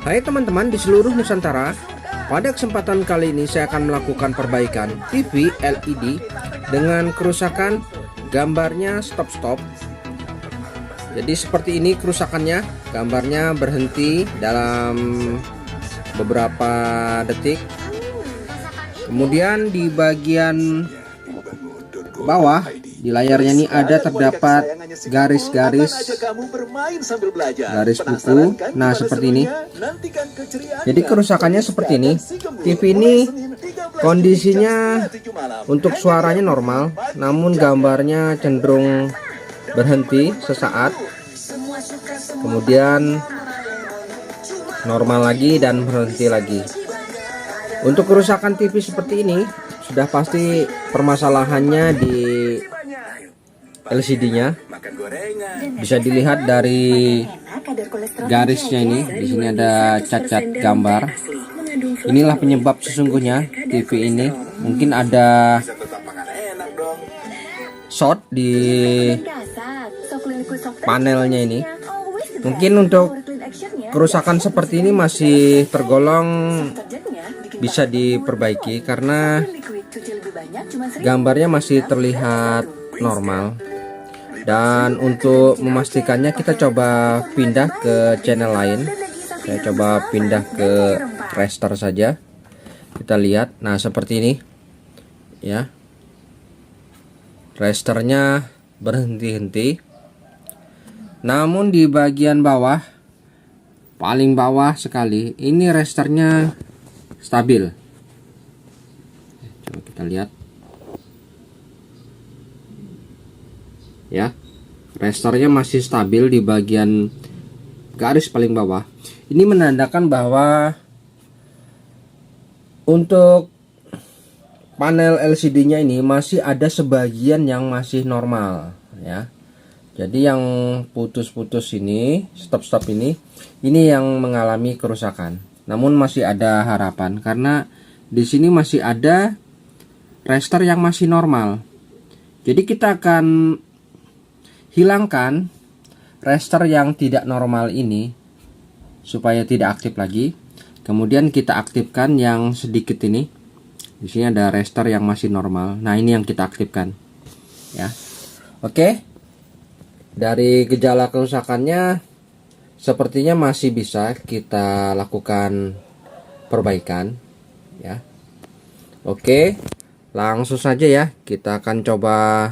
Hai teman-teman di seluruh Nusantara, pada kesempatan kali ini saya akan melakukan perbaikan TV LED dengan kerusakan gambarnya stop-stop. Jadi seperti ini kerusakannya, gambarnya berhenti dalam beberapa detik. Kemudian di bagian bawah di layarnya ini ada terdapat garis-garis buku. Nah seperti ini. Jadi kerusakannya seperti ini. TV ini kondisinya untuk suaranya normal, namun gambarnya cenderung berhenti sesaat, kemudian normal lagi dan berhenti lagi. Untuk kerusakan TV seperti ini sudah pasti permasalahannya di LCD-nya. Bisa dilihat dari garisnya ini. Di sini ada cacat gambar. Inilah penyebab sesungguhnya TV ini. Mungkin ada short di panelnya ini. Mungkin untuk kerusakan seperti ini masih tergolong bisa diperbaiki karena gambarnya masih terlihat normal. Dan untuk memastikannya kita coba pindah ke channel lain. Saya coba pindah ke raster saja. Kita lihat. Nah seperti ini ya, rasternya berhenti-henti. Namun di bagian bawah, paling bawah sekali, ini rasternya stabil. Coba kita lihat ya, rasternya masih stabil di bagian garis paling bawah. Ini menandakan bahwa untuk panel LCD-nya ini masih ada sebagian yang masih normal ya. Jadi yang putus-putus ini, stop-stop ini yang mengalami kerusakan. Namun masih ada harapan karena di sini masih ada raster yang masih normal. Jadi kita akan hilangkan raster yang tidak normal ini supaya tidak aktif lagi. Kemudian kita aktifkan yang sedikit ini. Di sini ada raster yang masih normal. Nah, ini yang kita aktifkan. Ya. Oke. Dari gejala kerusakannya sepertinya masih bisa kita lakukan perbaikan ya. Oke. Langsung saja ya, kita akan coba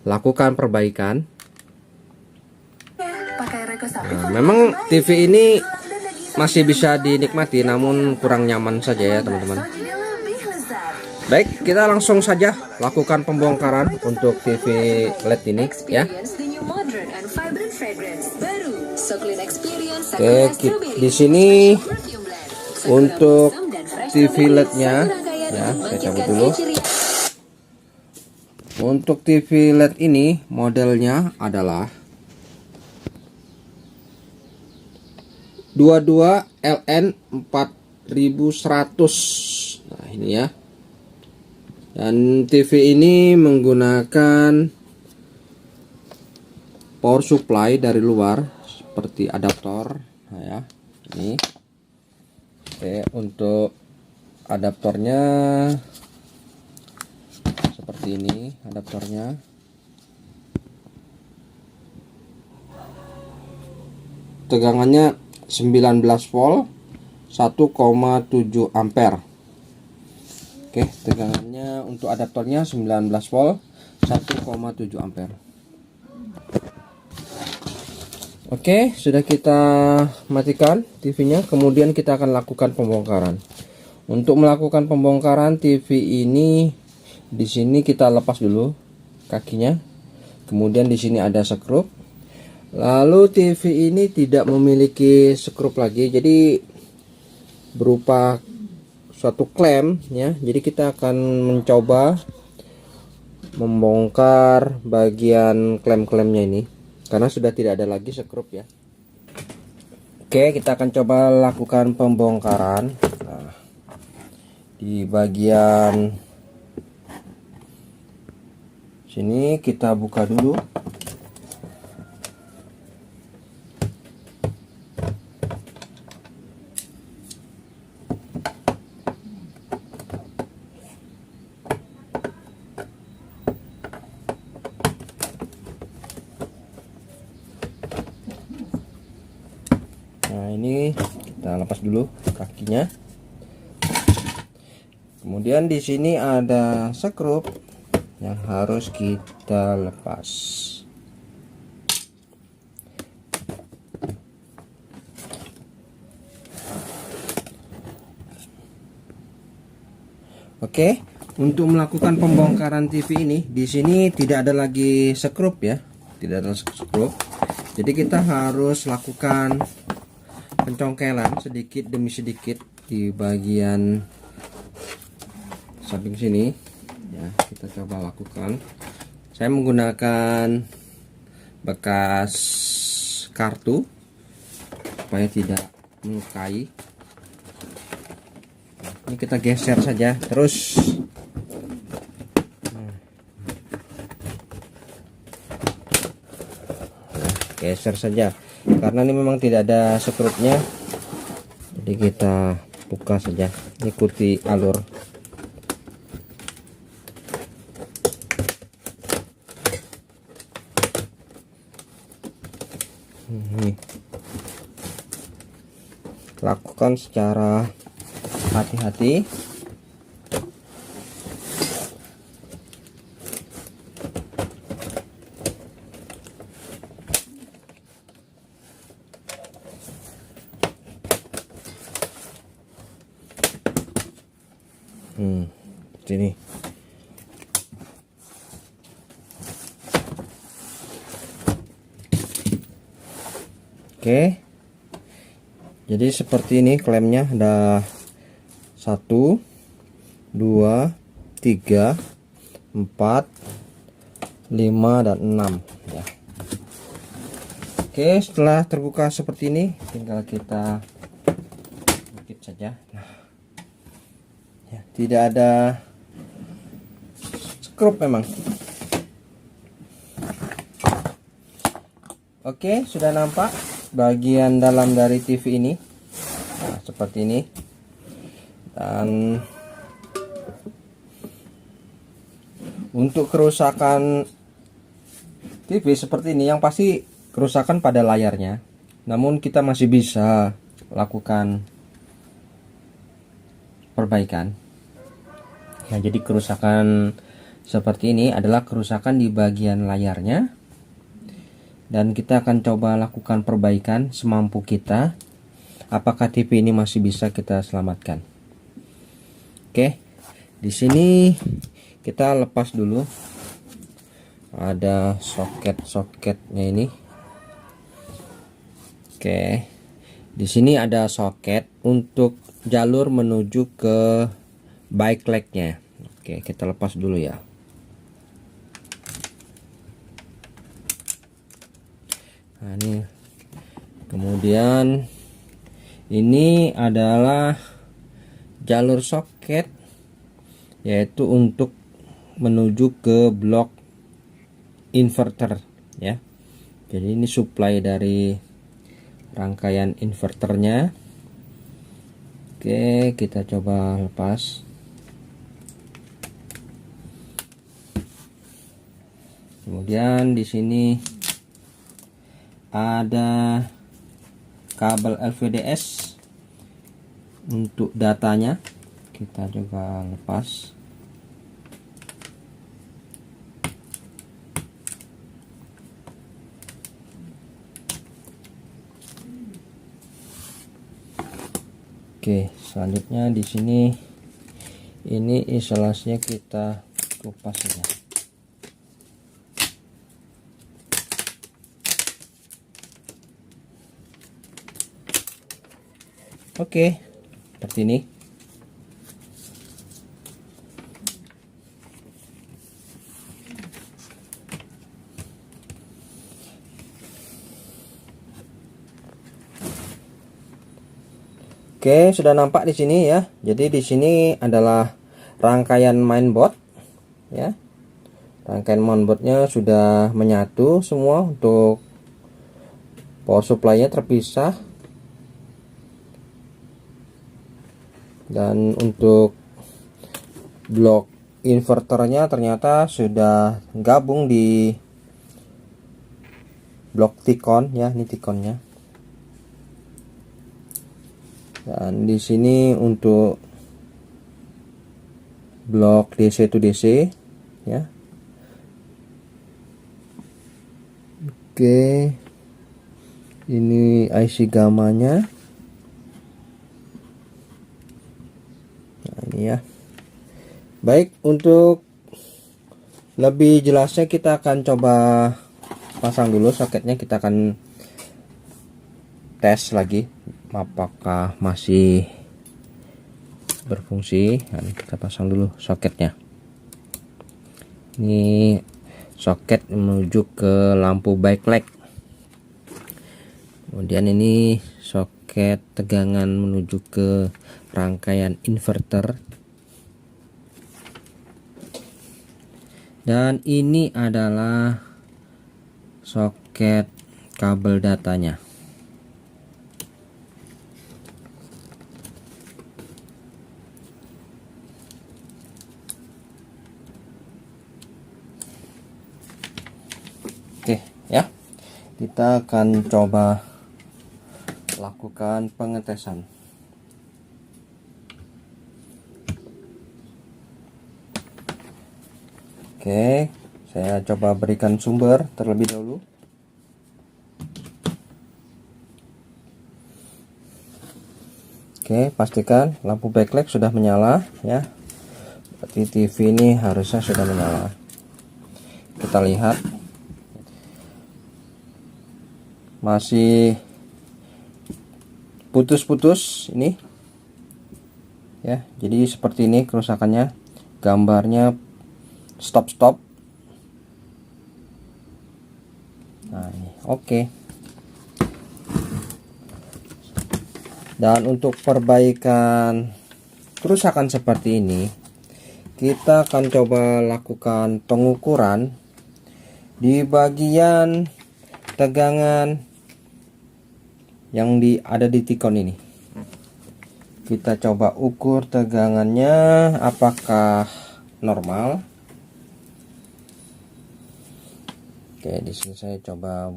lakukan perbaikan. Nah, memang TV ini masih bisa dinikmati namun kurang nyaman saja ya teman-teman. Baik, kita langsung saja lakukan pembongkaran untuk TV LED ini ya. Oke, di sini untuk TV LED-nya ya, saya cabut dulu. Untuk TV LED ini modelnya adalah 22LN4100. Nah, ini ya. Dan TV ini menggunakan power supply dari luar seperti adaptor. Nah, ya. Ini. Oke, untuk adaptornya seperti ini adaptornya. Tegangannya 19 volt 1,7 ampere. Oke, tegangannya untuk adaptornya 19 volt 1,7 ampere. Oke, sudah kita matikan TV-nya. Kemudian kita akan lakukan pembongkaran. Untuk melakukan pembongkaran TV ini, di sini kita lepas dulu kakinya. Kemudian di sini ada skrup. Lalu TV ini tidak memiliki skrup lagi, jadi berupa suatu klem ya. Jadi kita akan mencoba membongkar bagian klem-klemnya ini karena sudah tidak ada lagi skrup ya. Oke, kita akan coba lakukan pembongkaran. Nah, di bagian sini kita buka dulu. Nah, ini kita lepas dulu kakinya. Kemudian di sini ada skrup yang harus kita lepas. Oke, untuk melakukan pembongkaran TV ini, di sini tidak ada lagi skrup ya, tidak ada skrup. Jadi kita harus lakukan pencongkelan sedikit demi sedikit di bagian samping sini. Ya, kita coba lakukan. Saya menggunakan bekas kartu supaya tidak melukai. Ini kita geser saja terus. Geser saja karena ini memang tidak ada skrupnya, jadi kita buka saja, ikuti alur. Ini lakukan secara hati-hati. Sini. Oke. Jadi seperti ini klemnya, ada 1 2 3 4 5 dan 6 ya. Oke, setelah terbuka seperti ini tinggal kita bukit saja. Nah, ya, tidak ada skrup memang. Oke, sudah nampak bagian dalam dari TV ini. Nah, seperti ini. Dan untuk kerusakan TV seperti ini, yang pasti kerusakan pada layarnya, namun kita masih bisa lakukan perbaikan. Nah, jadi kerusakan seperti ini adalah kerusakan di bagian layarnya, dan kita akan coba lakukan perbaikan semampu kita. Apakah TV ini masih bisa kita selamatkan? Oke, di sini kita lepas dulu. Ada soket-soketnya ini. Oke, di sini ada soket untuk jalur menuju ke backlightnya. Oke, kita lepas dulu ya. Nah, ini kemudian ini adalah jalur soket, yaitu untuk menuju ke blok inverter ya. Jadi ini supply dari rangkaian inverternya. Oke, kita coba lepas. Kemudian di sini ada kabel LVDS untuk datanya, kita coba lepas. Oke, selanjutnya di sini ini isolasinya kita kupas saja. Oke, seperti ini. Oke, sudah nampak di sini ya. Jadi di sini adalah rangkaian mainboard ya. Rangkaian mainboardnya sudah menyatu semua, untuk power supply-nya terpisah. Dan untuk blok inverternya ternyata sudah gabung di blok Ticon ya, ini Ticonnya. Dan di sini untuk blok DC to DC ya. Oke, ini IC gamanya. Nah, ini ya. Baik, untuk lebih jelasnya kita akan coba pasang dulu soketnya. Kita akan tes lagi apakah masih berfungsi. Nah, kita pasang dulu soketnya. Ini soket menuju ke lampu backlight. Kemudian ini soket tegangan menuju ke rangkaian inverter. Dan ini adalah soket kabel datanya. Oke ya, kita akan coba lakukan pengetesan. Oke, saya coba berikan sumber terlebih dahulu. Oke, pastikan lampu backlight sudah menyala ya. Berarti TV ini harusnya sudah menyala. Kita lihat masih putus-putus ini ya. Jadi seperti ini kerusakannya. Gambarnya stop. Nah, ini oke. Dan untuk perbaikan kerusakan seperti ini, kita akan coba lakukan pengukuran di bagian tegangan yang ada di T-con ini. Kita coba ukur tegangannya apakah normal. Oke, di sini saya coba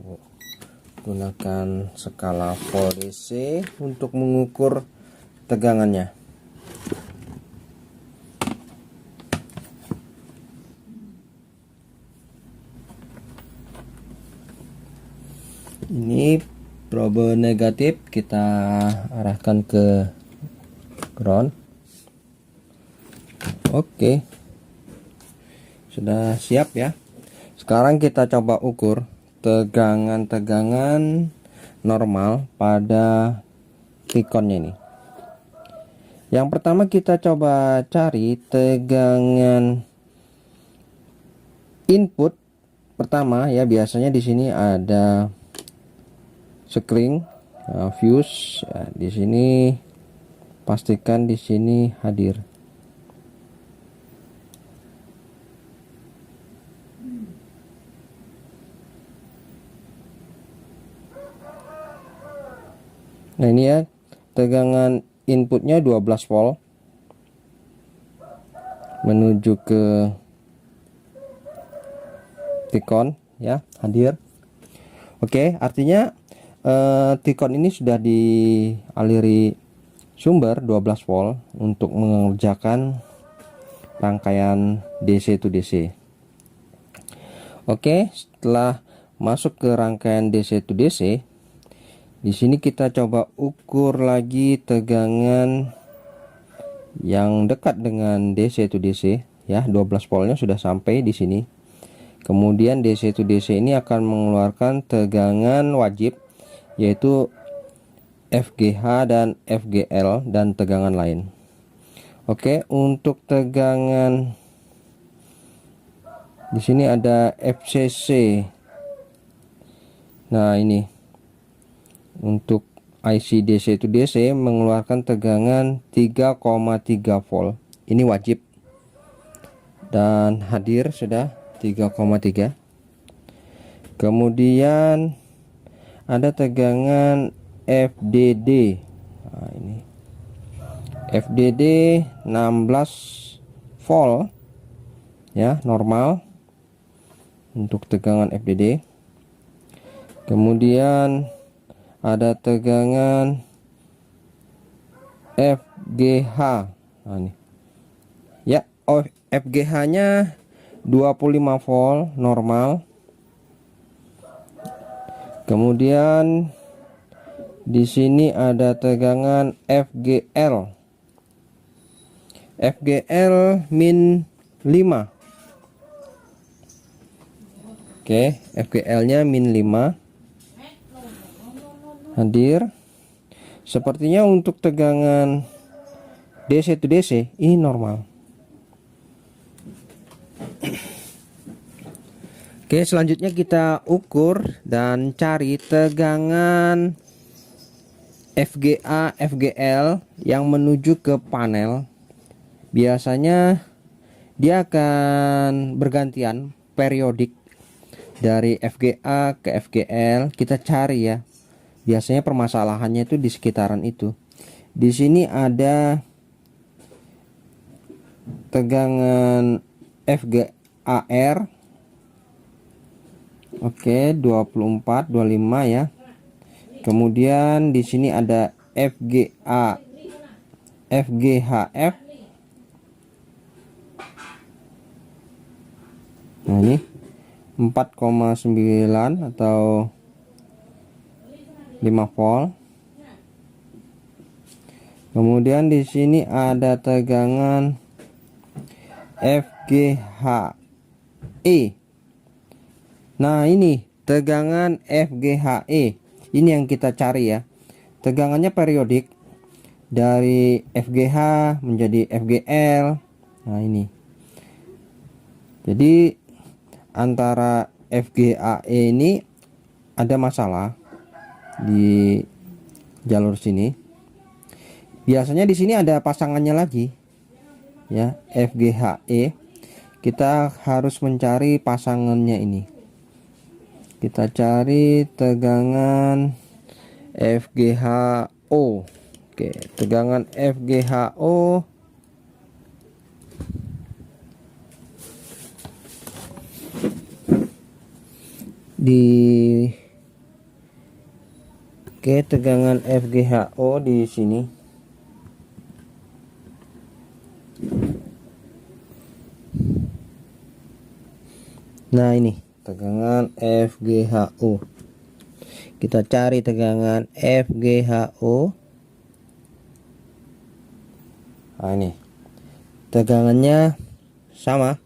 gunakan skala volt DC untuk mengukur tegangannya. Ini probe negatif, kita arahkan ke ground. Oke, sudah siap ya. Sekarang kita coba ukur tegangan normal pada T-connya ini. Yang pertama kita coba cari tegangan input pertama ya. Biasanya di sini ada sekring, fuse. Ya, di sini pastikan di sini hadir. Nah, ini ya, tegangan inputnya 12 volt menuju ke T-con ya, hadir. Oke, artinya T-con ini sudah dialiri sumber 12 volt untuk mengerjakan rangkaian DC to DC. Oke, setelah masuk ke rangkaian DC to DC, di sini kita coba ukur lagi tegangan yang dekat dengan DC to DC ya. 12 voltnya sudah sampai di sini. Kemudian DC to DC ini akan mengeluarkan tegangan wajib, yaitu FGH dan FGL dan tegangan lain. Oke, untuk tegangan di sini ada FCC. Nah, ini untuk IC DC to DC mengeluarkan tegangan 3,3 volt. Ini wajib dan hadir sudah 3,3. Kemudian ada tegangan FDD. Nah, ini FDD 16 volt ya, normal untuk tegangan FDD. Kemudian ada tegangan FGH. Nah, ini ya, FGH nya 25 volt normal. Kemudian di sini ada tegangan FGL. FGL min 5. Oke, FGL nya min 5 hadir. Sepertinya untuk tegangan DC to DC ini normal. Oke, selanjutnya kita ukur dan cari tegangan FGA, FGL yang menuju ke panel. Biasanya dia akan bergantian periodik dari FGA ke FGL. Kita cari ya. Biasanya permasalahannya itu di sekitaran itu. Di sini ada tegangan FGAR. Oke, 24, 25 ya. Kemudian di sini ada FGA, FGHF. Nah, ini 4,9 atau 5 volt. Kemudian di sini ada tegangan FGHE. Nah, ini tegangan FGHE. Ini yang kita cari ya. Tegangannya periodik dari FGH menjadi FGL. Nah, ini. Jadi antara FGAE ini ada masalah di jalur sini. Biasanya di sini ada pasangannya lagi. Ya, FGHE. Kita harus mencari pasangannya ini. Kita cari tegangan FGHO. Oke, tegangan FGHO di tegangan FGHO di sini. Nah, ini tegangan FGHO. Kita cari tegangan FGHO. Nah, ini tegangannya sama,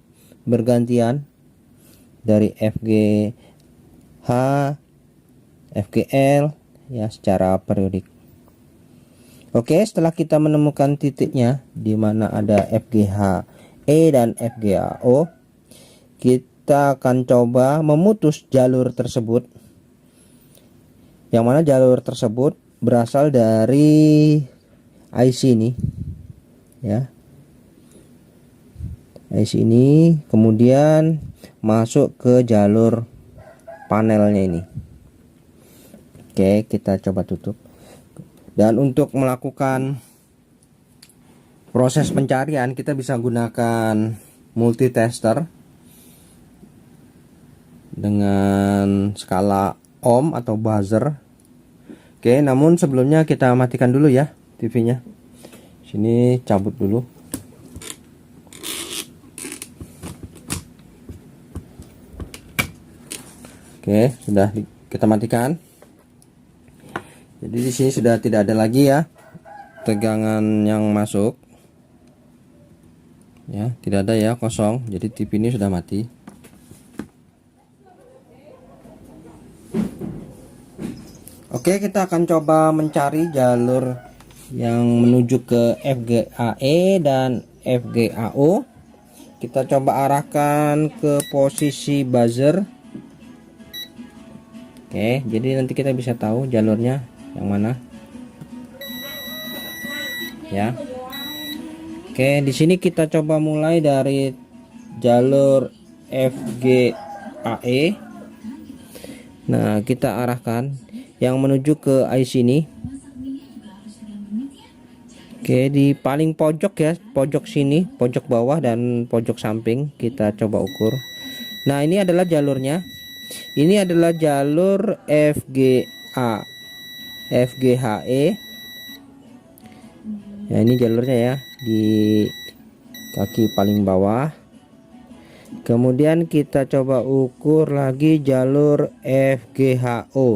bergantian dari FGH, FGL ya, secara periodik. Oke, setelah kita menemukan titiknya di mana ada FGHE dan FGHO, kita akan coba memutus jalur tersebut, yang mana jalur tersebut berasal dari IC ini ya, IC ini kemudian masuk ke jalur panelnya ini. Oke, kita coba tutup. Dan untuk melakukan proses pencarian kita bisa gunakan multitester dengan skala ohm atau buzzer. Oke, namun sebelumnya kita matikan dulu ya TV-nya. Sini cabut dulu. Oke, sudah kita matikan. Jadi di sini sudah tidak ada lagi ya tegangan yang masuk. Ya, tidak ada ya, kosong. Jadi TV ini sudah mati. Oke, kita akan coba mencari jalur yang menuju ke FGAE dan FGAO. Kita coba arahkan ke posisi buzzer. Oke, jadi nanti kita bisa tahu jalurnya yang mana. Ya. Oke, di sini kita coba mulai dari jalur FGAE. Nah, kita arahkan yang menuju ke IC ini. Oke, di paling pojok ya, pojok sini, pojok bawah dan pojok samping kita coba ukur. Nah, ini adalah jalurnya. Ini adalah jalur FGA, FGHE. Ya, ini jalurnya ya di kaki paling bawah. Kemudian kita coba ukur lagi jalur FGHO.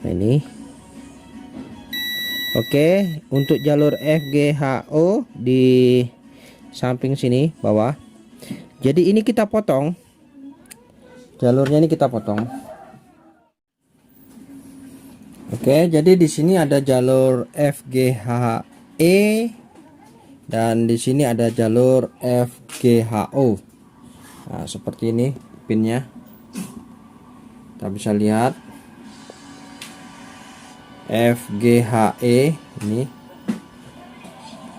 Nah, ini. Oke, untuk jalur FGHO di samping sini bawah. Jadi ini kita potong. Jalurnya ini kita potong. Oke, jadi di sini ada jalur FGHE dan di sini ada jalur FGHO. Nah, seperti ini pinnya. Kita bisa lihat FGHE ini.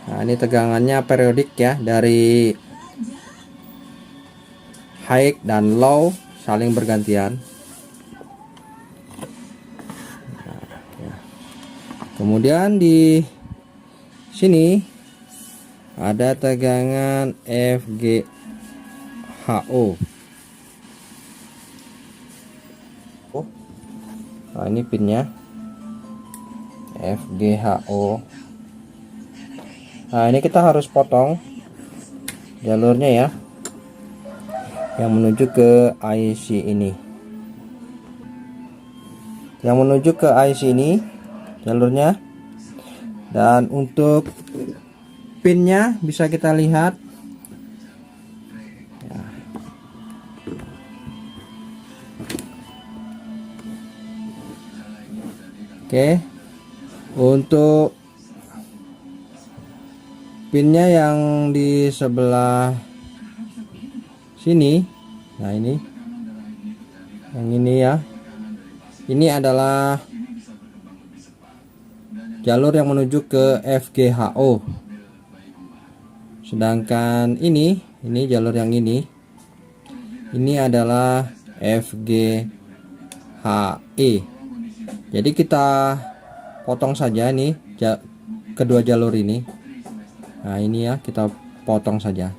Nah, ini tegangannya periodik ya, dari high dan low saling bergantian. Kemudian di sini ada tegangan FGHO. Nah, ini pinnya FGHO. Nah, ini kita harus potong jalurnya ya, yang menuju ke IC ini. Yang menuju ke IC ini jalurnya. Dan untuk pinnya bisa kita lihat ya. Oke, untuk pinnya yang di sebelah sini, nah ini yang ini ya, ini adalah jalur yang menuju ke FGHO. Sedangkan ini jalur yang ini adalah FGHE. Jadi kita potong saja nih kedua jalur ini. Nah, ini ya, kita potong saja.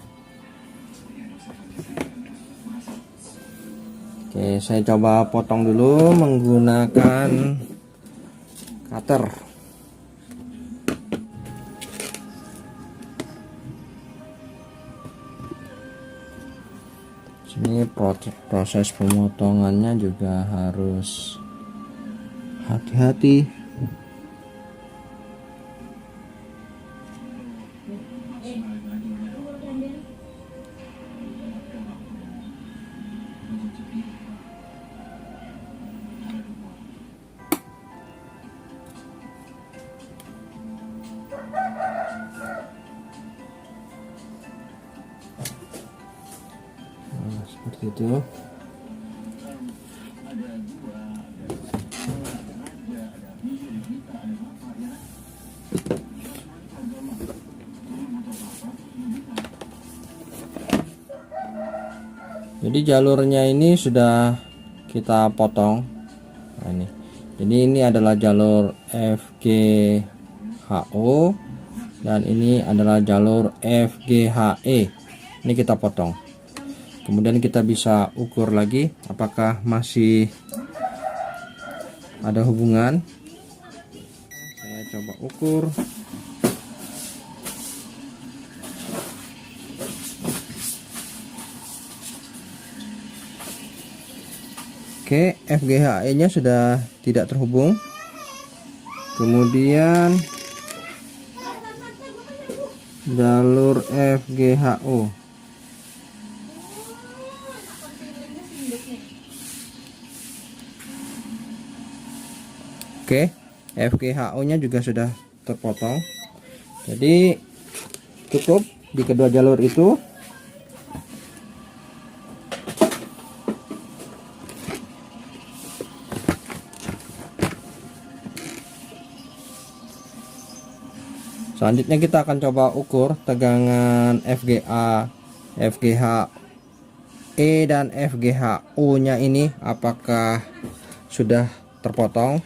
Oke, saya coba potong dulu menggunakan cutter. Ini proses pemotongannya juga harus hati-hati. Nah, seperti itu. Jadi jalurnya ini sudah kita potong. Nah, ini. Jadi ini adalah jalur FGHO dan ini adalah jalur FGHE. Ini kita potong. Kemudian kita bisa ukur lagi apakah masih ada hubungan. Saya coba ukur. Oke, FGHE nya sudah tidak terhubung. Kemudian jalur FGHO. Oke, FGHO nya juga sudah terpotong. Jadi cukup di kedua jalur itu. Selanjutnya kita akan coba ukur tegangan FGHE dan FGHO nya ini apakah sudah terpotong.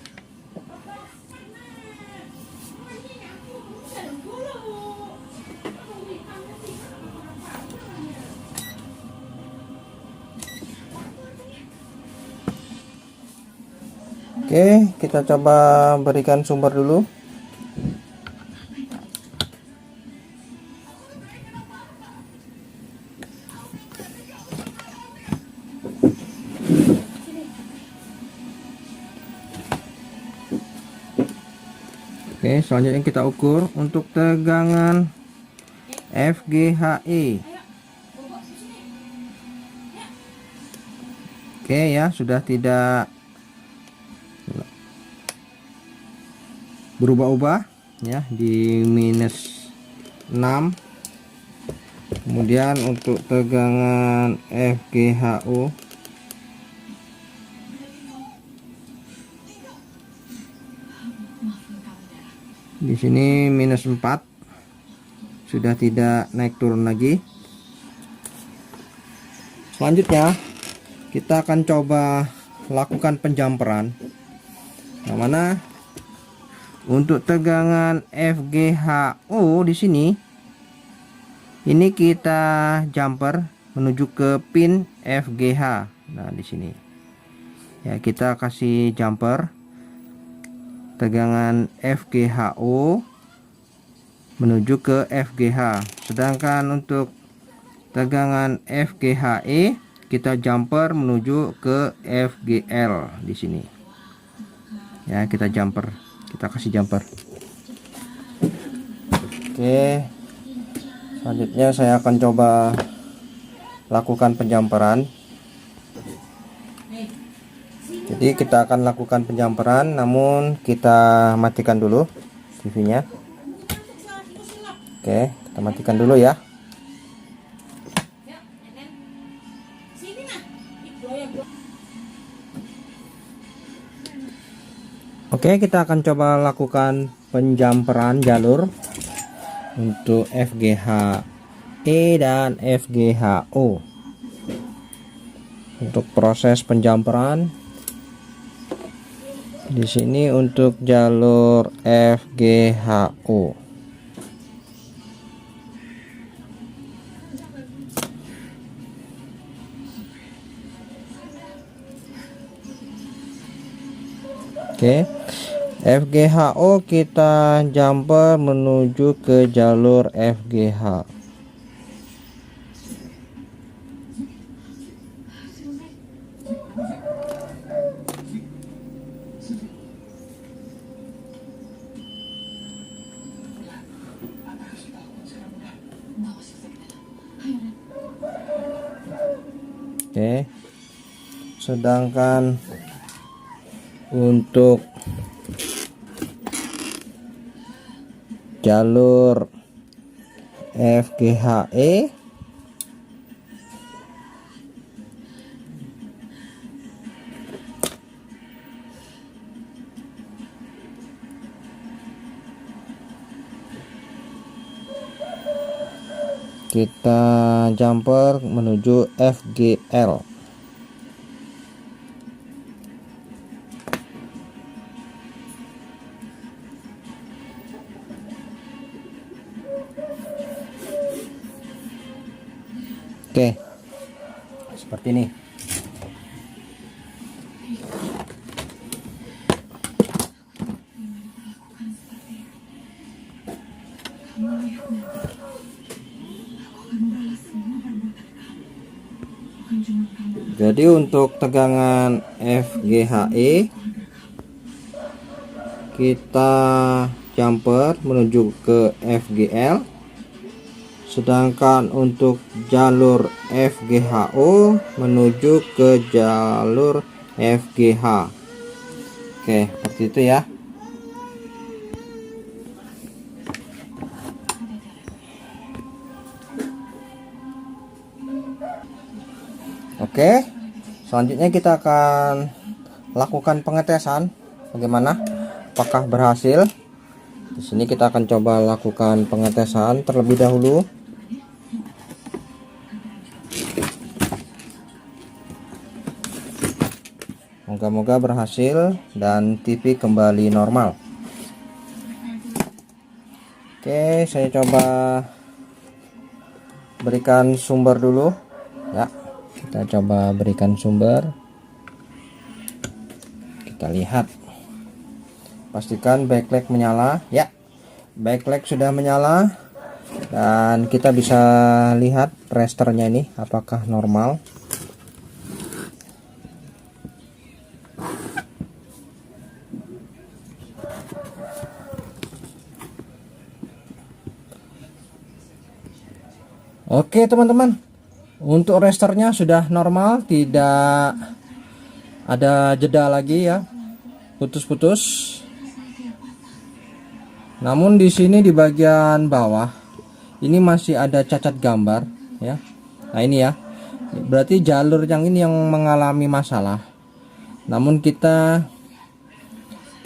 Oke, kita coba berikan sumber dulu. Oke, selanjutnya kita ukur untuk tegangan FGHE. Oke ya, sudah tidak berubah-ubah ya, di -6. Kemudian untuk tegangan FGHO di sini -4, sudah tidak naik turun lagi. Selanjutnya kita akan coba lakukan penjamperan, yang mana untuk tegangan FGHO di sini ini kita jumper menuju ke pin FGH. Nah, di sini ya kita kasih jumper tegangan FGHO menuju ke FGH, sedangkan untuk tegangan FGHE kita jumper menuju ke FGL di sini. Ya, kita jumper, kita kasih jumper. Oke. Selanjutnya saya akan coba lakukan penjamperan. Jadi kita akan lakukan penjamperan, namun kita matikan dulu TV-nya. Oke, kita matikan dulu ya. Oke, kita akan coba lakukan penjamperan jalur untuk FGHE dan FGHO. Untuk proses penjamperan di sini untuk jalur FGHO. Oke, FGHO kita jumper menuju ke jalur FGH. Oke, sedangkan untuk jalur FGHE kita jumper menuju FGL. Oke, seperti ini. Jadi untuk tegangan FGHE kita jumper menuju ke FGL, sedangkan untuk jalur FGHO menuju ke jalur FGH. Oke, seperti itu ya. Oke, selanjutnya kita akan lakukan pengetesan bagaimana apakah berhasil. Di sini kita akan coba lakukan pengetesan terlebih dahulu. Moga-moga berhasil dan TV kembali normal. Oke, saya coba berikan sumber dulu ya. Kita coba berikan sumber, kita lihat, pastikan backlight menyala ya. Backlight sudah menyala dan kita bisa lihat registernya ini apakah normal. Oke teman-teman, untuk resternya sudah normal, tidak ada jeda lagi ya, putus-putus. Namun di sini di bagian bawah ini masih ada cacat gambar ya. Nah ini ya, berarti jalur yang ini yang mengalami masalah. Namun kita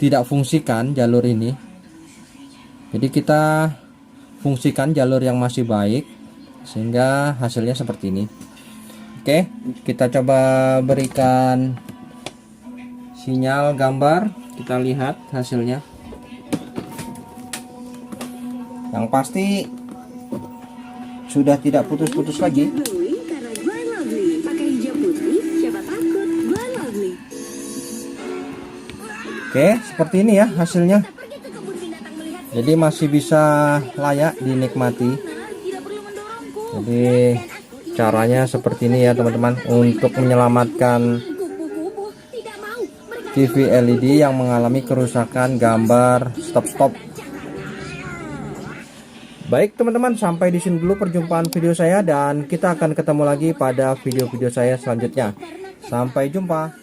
tidak fungsikan jalur ini, jadi kita fungsikan jalur yang masih baik, sehingga hasilnya seperti ini. Oke, kita coba berikan sinyal gambar, kita lihat hasilnya. Yang pasti sudah tidak putus-putus lagi. Oke, seperti ini ya hasilnya. Jadi masih bisa layak dinikmati. Jadi caranya seperti ini ya teman-teman, untuk menyelamatkan TV LED yang mengalami kerusakan gambar stop-stop. Baik teman-teman, sampai di sini dulu perjumpaan video saya, dan kita akan ketemu lagi pada video-video saya selanjutnya. Sampai jumpa.